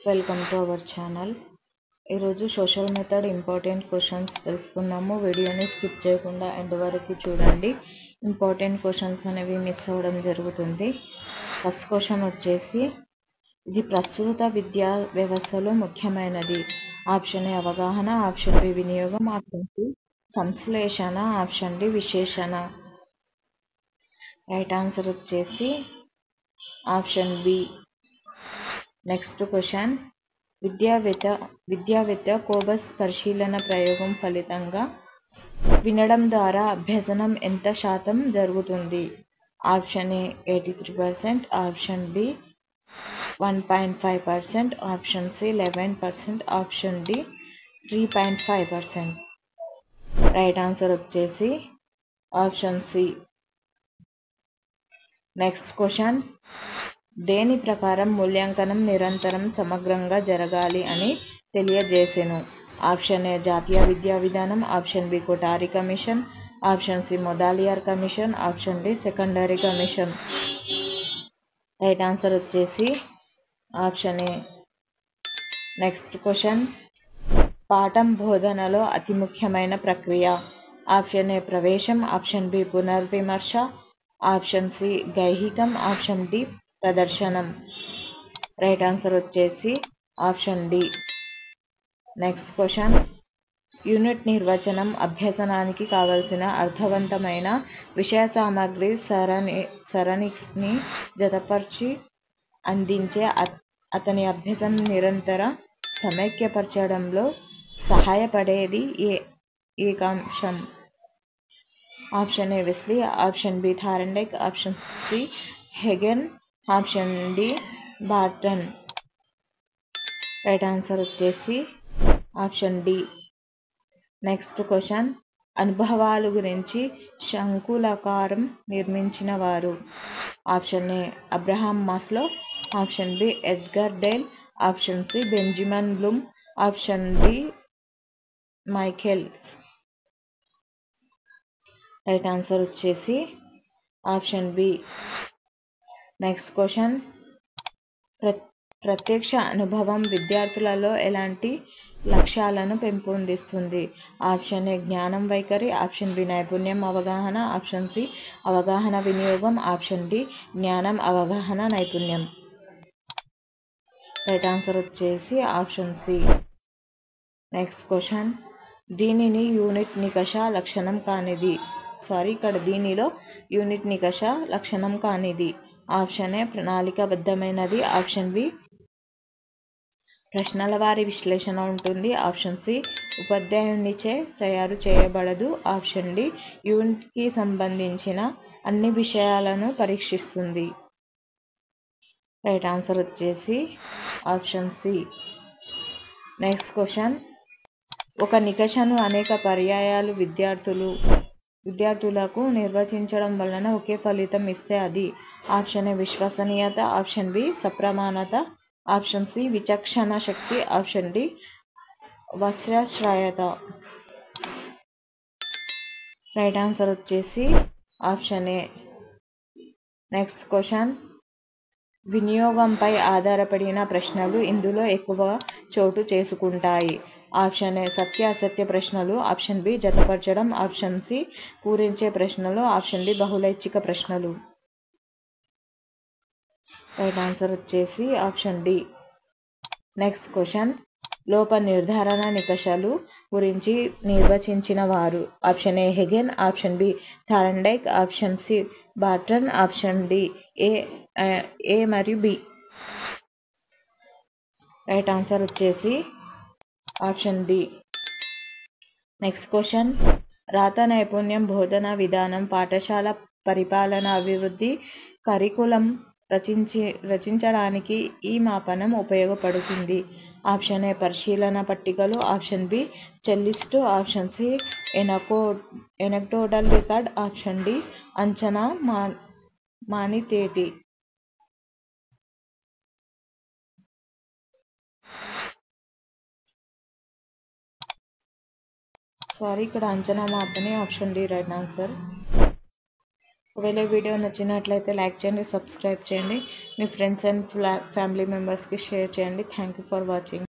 Welcome to our channel. ఈరోజు social method important questions తెలుసుకుందాము. వీడియోని స్కిప్ చేయకుండా ఎండ్ వరకు చూడండి. ఇంపార్టెంట్ క్వశ్చన్స్ అనేవి మిస్ అవ్వడం జరుగుతుంది. ఫస్ట్ క్వశ్చన్ వచ్చేసి, ఇది ప్రస్తుత విద్యా వ్యవస్థలో ముఖ్యమైనది. ఆప్షన్ ఏ అవగాహన, ఆప్షన్ బి వినియోగం, ఆప్షన్ సి సంశ్లేషణ, ఆప్షన్ డి విశేషణ. రైట్ ఆన్సర్ వచ్చేసి ఆప్షన్ బి. నెక్స్ట్ క్వశ్చన్, విద్యావేత్త కోబస్ పరిశీలన ప్రయోగం ఫలితంగా వినడం ద్వారా అభ్యసనం ఎంత శాతం జరుగుతుంది? Option A 83%, option B 1.5%, option C 11%, option D 3.5%. Right answer వచ్చేసి ఆప్షన్ సి. నెక్స్ట్ క్వశ్చన్, దేని ప్రకారం మూల్యాంకనం నిరంతరం సమగ్రంగా జరగాలి అని తెలియజేసెను? ఆప్షన్ ఏ జాతీయ విద్యా విధానం, option B Kothari commission, option C Mudaliar commission, option D secondary commission. Right answer వచ్చేసి ఆప్షన్ ఏ. నెక్స్ట్ క్వశ్చన్, పాఠం బోధనలో అతి ముఖ్యమైన ప్రక్రియ. ఆప్షన్ ఏ ప్రవేశం, ఆప్షన్ బి పునర్విమర్శ, ఆప్షన్ సి గైహికం, ఆప్షన్ డి ప్రదర్శనం. రైట్ ఆన్సర్ వచ్చేసి option D. Next question, unit నిర్వచనం అభ్యసనానికి కావలసిన అర్థవంతమైన విషయ సామగ్రి సరళిని జతపరిచి అందించే అతని అభ్యసనం నిరంతర సమైక్యపరచడంలో సహాయపడేది ఏకాంశం? Option A Wesley, option B Thorndike, option C Hagen, option D Barton. Right answer వచ్చేసి ఆప్షన్ డి. నెక్స్ట్ క్వశ్చన్, అనుభవాలు గురించి శంకులాకారం నిర్మించిన వారు? Option A Abraham Maslow, option B Edgar Dale, option C Benjamin Bloom, option D Michaels. Right answer వచ్చేసి option B. Next question, ప్రత్యక్ష అనుభవం విద్యార్థులలో ఎలాంటి లక్ష్యాలను పెంపొందిస్తుంది? ఆప్షన్ ఏ జ్ఞానం వైఖరి, ఆప్షన్ బి నైపుణ్యం అవగాహన, ఆప్షన్ సి అవగాహన వినియోగం, ఆప్షన్ డి జ్ఞానం అవగాహన నైపుణ్యం. రైట్ ఆన్సర్ వచ్చేసి ఆప్షన్ సి. నెక్స్ట్ క్వశ్చన్, దీనిలో యూనిట్ నికష లక్షణం కానిది. ఆప్షన్ ఏ ప్రణాళికాబద్ధమైనది, ఆప్షన్ బి ప్రశ్నల వారీ విశ్లేషణ ఉంటుంది, ఆప్షన్ సి ఉపాధ్యాయునిచే తయారు చేయబడదు, ఆప్షన్ డి యూనిట్కి సంబంధించిన అన్ని విషయాలను పరీక్షిస్తుంది. రైట్ ఆన్సర్ వచ్చేసి ఆప్షన్ సి. నెక్స్ట్ క్వశ్చన్, ఒక నికషను అనేక పర్యాయాలు విద్యార్థులకు నిర్వచించడం వలన ఒకే ఫలితం ఇస్తే అది? ఆప్షన్ ఏ విశ్వసనీయత, ఆప్షన్ బి సప్రమాణత, ఆప్షన్ సి విచక్షణ శక్తి, ఆప్షన్ డి వస్త్రాశ్రయత. రైట్ ఆన్సర్ వచ్చేసి ఆప్షన్ ఏ. నెక్స్ట్ క్వశ్చన్, వినియోగంపై ఆధారపడిన ప్రశ్నలు ఇందులో ఎక్కువ చోటు చేసుకుంటాయి? ఆప్షన్ ఏ సత్య అసత్య ప్రశ్నలు, ఆప్షన్ బి జతపరచడం, ఆప్షన్ సి పూరించే ప్రశ్నలు, ఆప్షన్ డి బహుళైచ్ఛిక ప్రశ్నలు. రైట్ ఆన్సర్ వచ్చేసి ఆప్షన్ డి. నెక్స్ట్ క్వశ్చన్, లోప నిర్ధారణ నికషాలు గురించి నిర్వచించిన వారు? Option A Hagen, option B Thorndike, option C Barton, option D A మరియు బి. రైట్ ఆన్సర్ వచ్చేసి ఆప్షన్ డి. నెక్స్ట్ క్వశ్చన్, రాత నైపుణ్యం బోధనా విధానం పాఠశాల పరిపాలన అభివృద్ధి కరికులం రచించడానికి ఈ మాపనం ఉపయోగపడుతుంది? ఆప్షన్ ఏ పరిశీలన పట్టికలు, option B checklist, option C anecdotal record, option D అంచనా మానితేటి. ఇక్కడ అంచనా మాపని, ఆప్షన్ డి రైట్ ఆన్సర్. ఒకవేళ వీడియో నచ్చినట్లయితే లైక్ చేయండి, సబ్స్క్రైబ్ చేయండి. మీ ఫ్రెండ్స్ అండ్ ఫ్యామిలీ మెంబర్స్కి షేర్ చేయండి. Thank you for watching.